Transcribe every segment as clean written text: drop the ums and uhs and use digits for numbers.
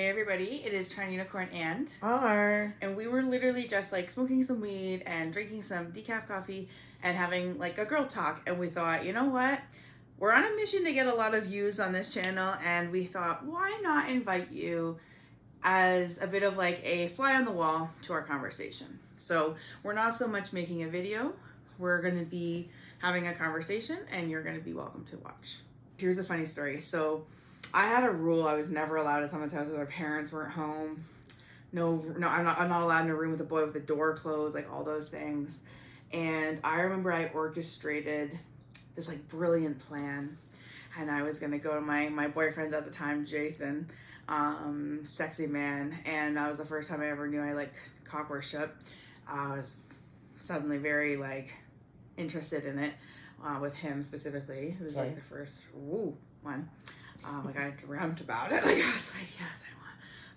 Hey everybody, it is TorontoUnicorn And we were literally just like smoking some weed and drinking some decaf coffee and having like a girl talk, and we thought, you know what? We're on a mission to get a lot of views on this channel, and we thought, why not invite you as a bit of like a fly on the wall to our conversation. So we're not so much making a video, we're going to be having a conversation and you're going to be welcome to watch. Here's a funny story. So I had a rule: I was never allowed at someone's house if their parents weren't home. No, I'm not allowed in a room with a boy with the door closed, like all those things. And I remember I orchestrated this like brilliant plan, and I was gonna go to my boyfriend at the time, Jason, sexy man, and that was the first time I ever knew I liked cock worship. I was suddenly very like interested in it, with him specifically. It was like the first one. Like I dreamt about it. Like I was like, yes,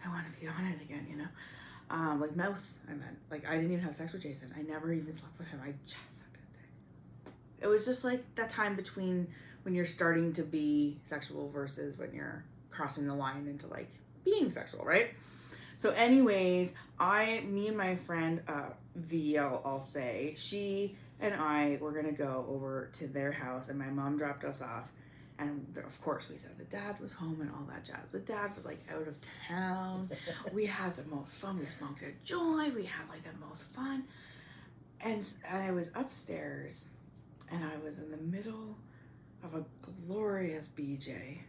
I want to be on it again, you know. Like mouth, I meant. Like I didn't even have sex with Jason. I never even slept with him. I just sucked his dick. It was just like that time between when you're starting to be sexual versus when you're crossing the line into like being sexual, right? So anyways, me and my friend, V, I'll say, she and I were gonna go over to their house, and my mom dropped us off. And of course we said the dad was home and all that jazz. The dad was like out of town. We had the most fun. We smoked a joint. We had like the most fun. And I was upstairs, and I was in the middle of a glorious BJ.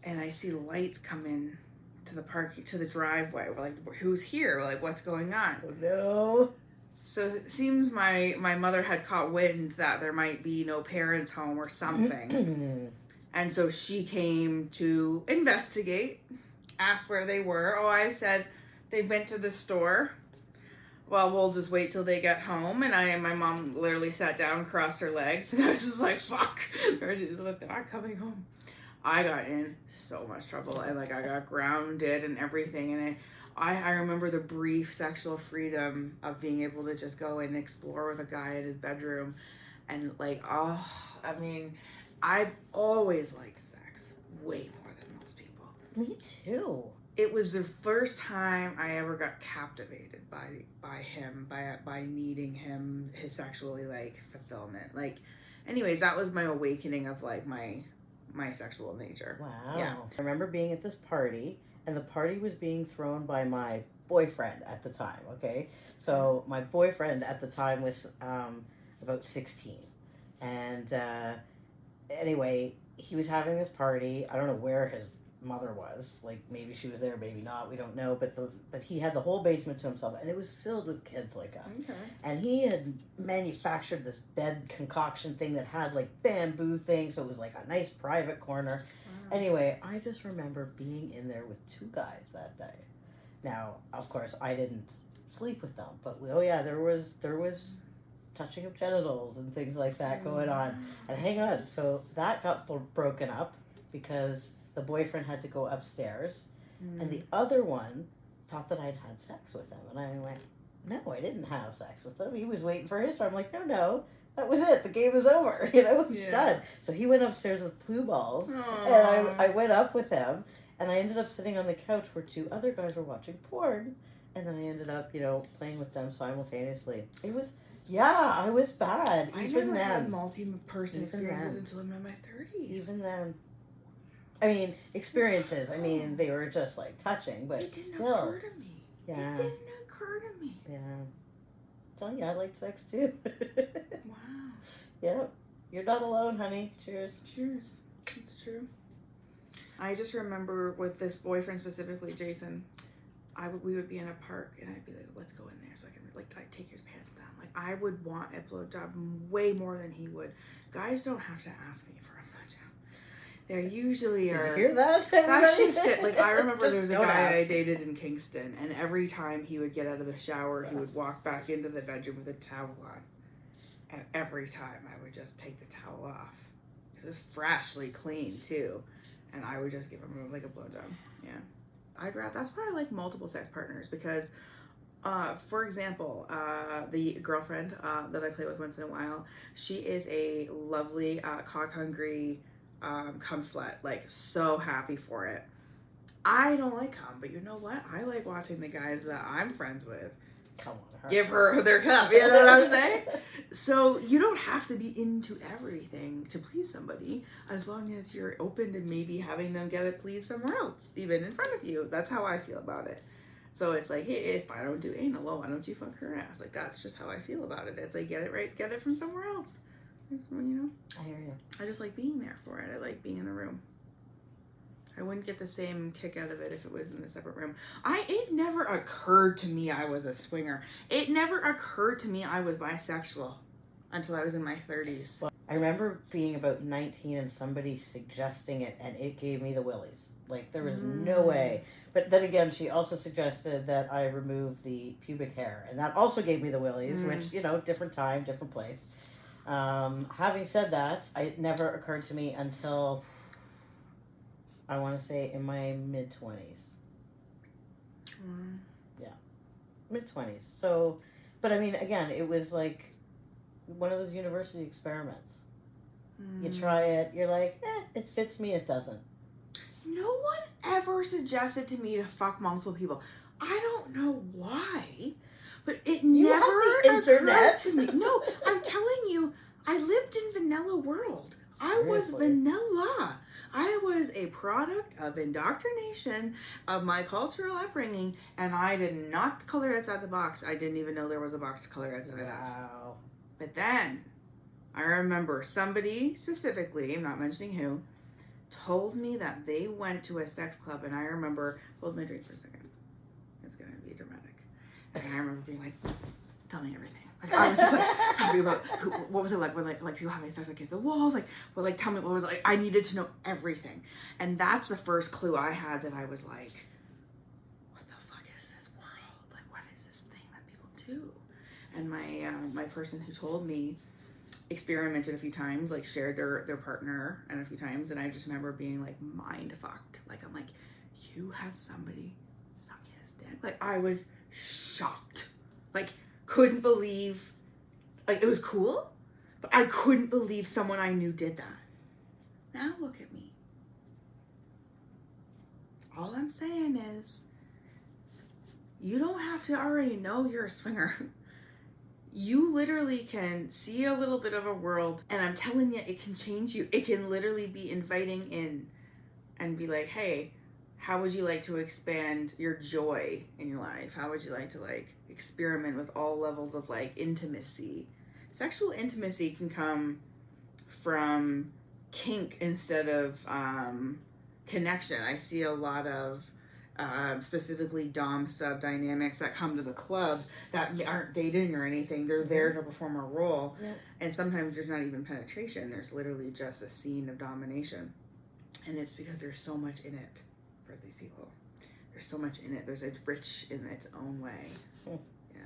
And I see lights come in to the driveway. We're like, who's here? We're like, what's going on? oh no. So it seems my mother had caught wind that there might be no parents home or something. And so she came to investigate, asked where they were. Oh, I said they went to the store. Well, we'll just wait till they get home. And my mom literally sat down, crossed her legs, and I was just like, fuck, they're not coming home. I got in so much trouble, and like I got grounded and everything, and I remember the brief sexual freedom of being able to just go and explore with a guy in his bedroom. And like, oh, I mean, I've always liked sex way more than most people. Me too. It was the first time I ever got captivated by him, by needing him, his sexually like fulfillment. Like, anyways, that was my awakening of like my sexual nature. Wow. Yeah. I remember being at this party, and the party was being thrown by my boyfriend at the time, okay? So my boyfriend at the time was about 16. And anyway, he was having this party. I don't know where his mother was. Like, maybe she was there, maybe not. We don't know. But he had the whole basement to himself, and it was filled with kids like us. Okay. And he had manufactured this bed concoction thing that had like bamboo things, so it was like a nice private corner. Wow. Anyway, I just remember being in there with two guys that day. Now, of course, I didn't sleep with them, but there was touching of genitals and things like that going on. And hang on, so that got broken up because the boyfriend had to go upstairs, and the other one thought that I'd had sex with him, and I went, no, I didn't have sex with him. He was waiting for his turn. I'm like, no, that was it. The game is over. It's done. So he went upstairs with blue balls, and I went up with him, and I ended up sitting on the couch where two other guys were watching porn, and then I ended up, playing with them simultaneously. It was, I was bad. I never had multi-person experiences until I'm in my 30s. Even then. I mean, experiences. I mean, they were just like touching, but it didn't still. Occur to me. Yeah. It didn't occur to me. Yeah. I'm telling you, I like sex too. Wow. Yep. You're not alone, honey. Cheers. Cheers. It's true. I just remember with this boyfriend specifically, Jason, we would be in a park, and I'd be like, let's go in there so I can like take his pants down. Like I would want a blowjob way more than he would. Guys don't have to ask me for a blowjob. There usually are. Did you hear that? That's just it. Like I remember there was a guy I dated in Kingston, and every time he would get out of the shower, he would walk back into the bedroom with a towel on, and every time I would just take the towel off. It was freshly clean too, and I would just give him like a blowjob. Yeah, that's why I like multiple sex partners, because for example, the girlfriend that I play with once in a while, she is a lovely cock hungry cum slut, like so happy for it. I don't like cum, but you know what? I like watching the guys that I'm friends with Come on, give her their cup. You know what I'm saying? So you don't have to be into everything to please somebody, as long as you're open to maybe having them get it pleased somewhere else, even in front of you. That's how I feel about it. So it's like, hey, if I don't do anal, well, why don't you fuck her ass? Like, that's just how I feel about it. It's like, get it right, get it from somewhere else. You know? I hear you. I just like being there for it. I like being in the room. I wouldn't get the same kick out of it if it was in a separate room. It never occurred to me I was a swinger. It never occurred to me I was bisexual until I was in my 30s. Well, I remember being about 19 and somebody suggesting it, and it gave me the willies. Like, there was no way. But then again, she also suggested that I remove the pubic hair, and that also gave me the willies, which, you know, different time, different place. Having said that, it never occurred to me until, I want to say, in my mid-20s. Yeah. Mid-20s. So, but I mean, again, it was like one of those university experiments. You try it, you're like, it fits me, it doesn't. No one ever suggested to me to fuck multiple people. I don't know why, but it You never have the internet. occurred to me. No, I'm telling you, I lived in vanilla world. Seriously? I was vanilla. I was a product of indoctrination of my cultural upbringing, and I did not color outside the box. I didn't even know there was a box to color outside of. Wow. But then, I remember somebody specifically, I'm not mentioning who, told me that they went to a sex club, and I remember, hold my drink for a second. It's going to be dramatic. And I remember being like, tell me everything. Like, I was just like, tell me about, what was it like when like people having sex against the walls? Like, well, like, tell me what was it like. I needed to know everything. And that's the first clue I had that I was like, what the fuck is this world? Like, what is this thing that people do? And my person who told me experimented a few times, like shared their partner and a few times, and I just remember being like mind fucked. Like, I'm like, you had somebody suck his dick? Like, I was shocked. Like, couldn't believe, like, it was cool, but I couldn't believe someone I knew did that. Now look at me. All I'm saying is, you don't have to already know you're a swinger. You literally can see a little bit of a world, and I'm telling you, it can change you. It can literally be inviting in and be like, hey, how would you like to expand your joy in your life? How would you like to, like, experiment with all levels of, like, intimacy? Sexual intimacy can come from kink instead of connection. I see a lot of specifically dom sub dynamics that come to the club that aren't dating or anything. They're there to perform a role. Yeah. And sometimes there's not even penetration. There's literally just a scene of domination. And it's because there's so much in it for these people. There's so much in it. It's rich in its own way. Yeah.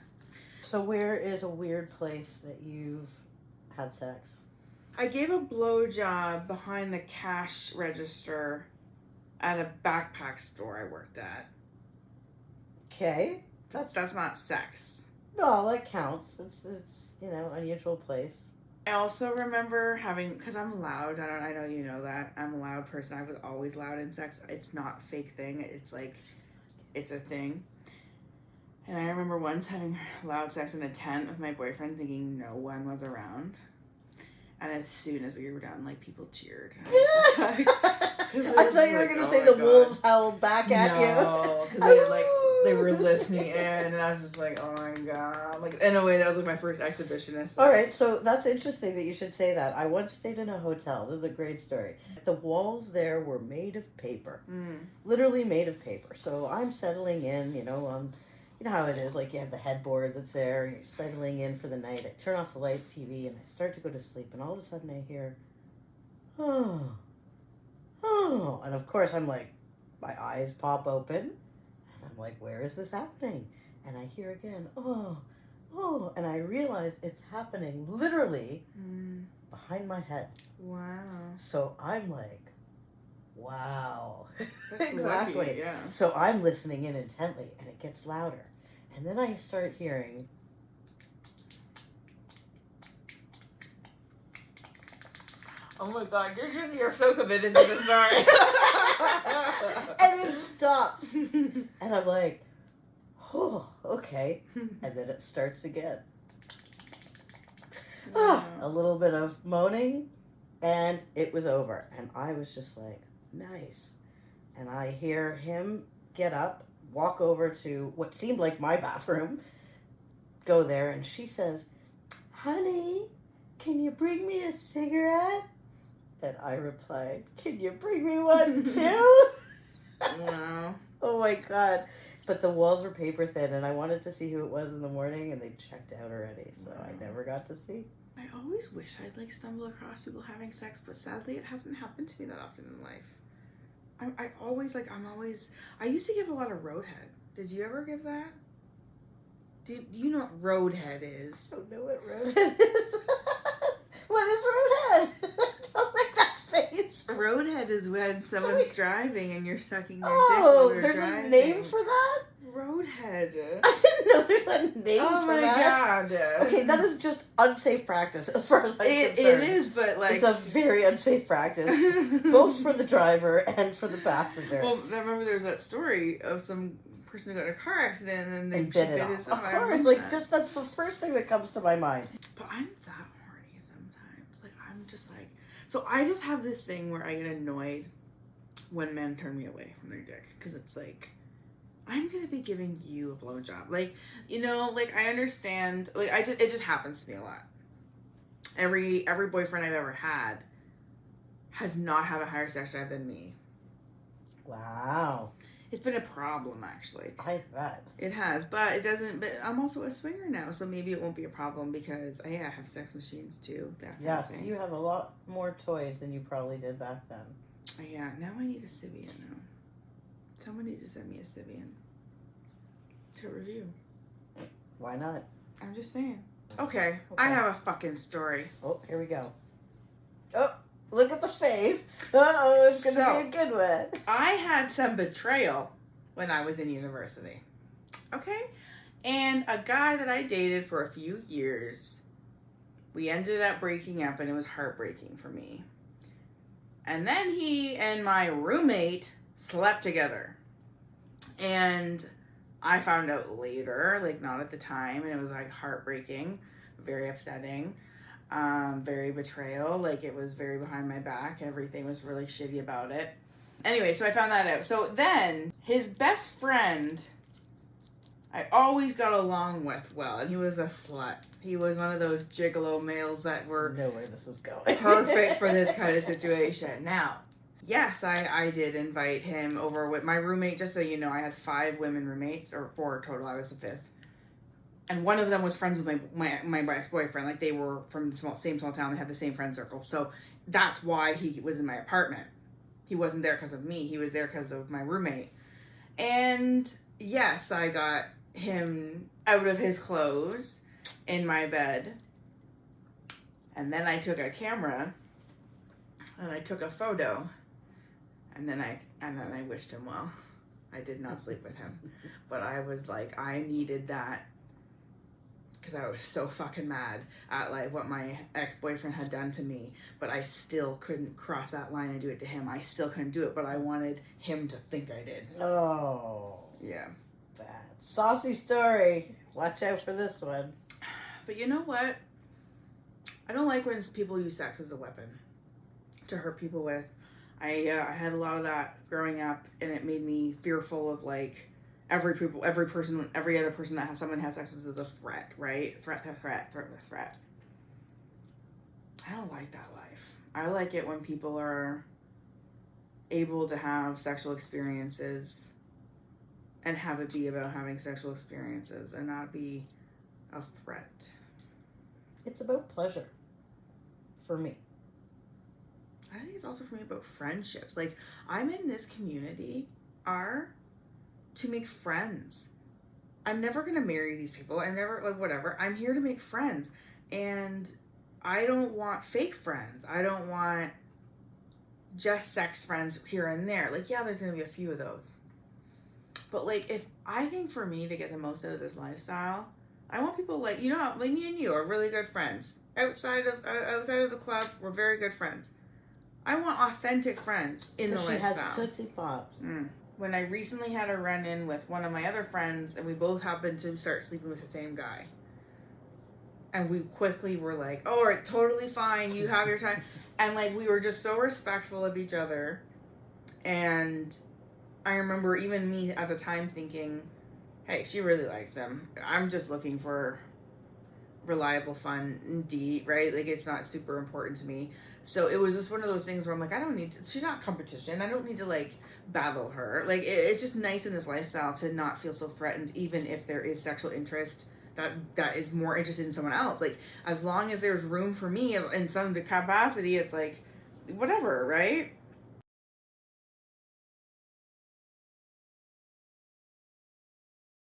So where is a weird place that you've had sex? I gave a blowjob behind the cash register at a backpack store I worked at. Okay. That's not sex. No, that counts. It's you know, unusual place. I also remember having, because I'm loud, I know you know that. I'm a loud person. I was always loud in sex. It's not a fake thing. It's like, it's a thing. And I remember once having loud sex in a tent with my boyfriend thinking no one was around. And as soon as we were done, like, people cheered. I thought you were going to say the wolves howled back at you. No, because they were listening in, and I was just like, oh my god. Like, in a way, that was like my first exhibitionist. All right, so that's interesting that you should say that. I once stayed in a hotel. This is a great story. The walls there were made of paper. Literally made of paper. So I'm settling in, you know how it is, like you have the headboard that's there, and you're settling in for the night. I turn off the light, TV, and I start to go to sleep, and all of a sudden I hear, oh, and of course I'm like, my eyes pop open, and I'm like, where is this happening? And I hear again, oh, and I realize it's happening literally behind my head. Wow. So I'm like, wow. That's Exactly. Lucky, yeah. So I'm listening in intently, and it gets louder. And then I start hearing, Oh my god, you're so committed to the story. And it stops. And I'm like, oh, okay. And then it starts again. Wow. A little bit of moaning, and it was over. And I was just like, nice. And I hear him get up, walk over to what seemed like my bathroom, go there, and she says, honey, can you bring me a cigarette? And I replied, can you bring me one too? Wow. Oh my god. But the walls were paper thin, and I wanted to see who it was in the morning, and they checked out already, so I never got to see. I always wish I'd like stumble across people having sex, but sadly it hasn't happened to me that often in life. I used to give a lot of roadhead. Did you ever give that? Do you know what roadhead is? I don't know what roadhead is. What is roadhead? Don't make that face. Roadhead is when someone's driving and you're sucking their dick Oh, while they're there's driving. a name for that? Roadhead. I didn't know there's a name Oh for my that. god. Okay, that is just unsafe practice as far as I'm concerned. It is, but like... It's a very unsafe practice. Both for the driver and for the passenger. Well, I remember there was that story of some person who got in a car accident and then And bit it off. Of course, like, just that's the first thing that comes to my mind. But I'm that horny sometimes. Like, I'm just like... So I just have this thing where I get annoyed when men turn me away from their dick. Because it's like... I'm gonna be giving you a blowjob. Like, you know, like, I understand. Like, it just happens to me a lot. Every boyfriend I've ever had has not had a higher sex drive than me. Wow. It's been a problem, actually. I bet. It has, but it doesn't. But I'm also a swinger now, so maybe it won't be a problem because I have sex machines too. Yes, you have a lot more toys than you probably did back then. Yeah, now I need a Sibian now. Someone needs to send me a Sibian to review. Why not? I'm just saying. Okay, I have a fucking story. Oh, here we go. Oh, look at the face. Uh-oh, it's going to be a good one. I had some betrayal when I was in university. Okay? And a guy that I dated for a few years, we ended up breaking up, and it was heartbreaking for me. And then he and my roommate slept together. And I found out later, like not at the time, and it was like heartbreaking, very upsetting, very betrayal. Like it was very behind my back. Everything was really shitty about it. Anyway, so I found that out. So then his best friend, I always got along with well, and he was a slut. He was one of those gigolo males that were know where this is going. perfect for this kind of situation. Now, yes, I did invite him over with my roommate. Just so you know, I had 5 women roommates, or 4 total. I was the 5th. And one of them was friends with my ex-boyfriend. Like, they were from the same small town. They had the same friend circle. So that's why he was in my apartment. He wasn't there because of me. He was there because of my roommate. And yes, I got him out of his clothes in my bed. And then I took a camera and I took a photo. And then I wished him well. I did not sleep with him. But I was like, I needed that because I was so fucking mad at like what my ex-boyfriend had done to me. But I still couldn't cross that line and do it to him. I still couldn't do it, but I wanted him to think I did. Oh. Yeah. Bad. Saucy story. Watch out for this one. But you know what? I don't like when people use sex as a weapon to hurt people with. I had a lot of that growing up, and it made me fearful of like every other person that someone has sex with is a threat, right? Threat. I don't like that life. I like it when people are able to have sexual experiences and have it be about having sexual experiences and not be a threat. It's about pleasure. For me. I think it's also for me about friendships. Like, I'm in this community to make friends. I'm never going to marry these people. I'm never, like, whatever. I'm here to make friends. And I don't want fake friends. I don't want just sex friends here and there. Like, yeah, there's going to be a few of those. But, like, I think for me to get the most out of this lifestyle, I want people like me and you are really good friends. Outside of the club, we're very good friends. I want authentic friends in the She lifestyle. has Tootsie Pops. When I recently had a run-in with one of my other friends, and we both happened to start sleeping with the same guy. And we quickly were like, oh, all right, totally fine. You have your time. And, like, we were just so respectful of each other. And I remember even me at the time thinking, hey, she really likes him. I'm just looking for reliable, fun date, right? Like, it's not super important to me. So it was just one of those things where I'm like, I don't need to, she's not competition. I don't need to, like, battle her. Like, it's just nice in this lifestyle to not feel so threatened, even if there is sexual interest that is more interested in someone else. Like, as long as there's room for me in some capacity, it's like, whatever, right?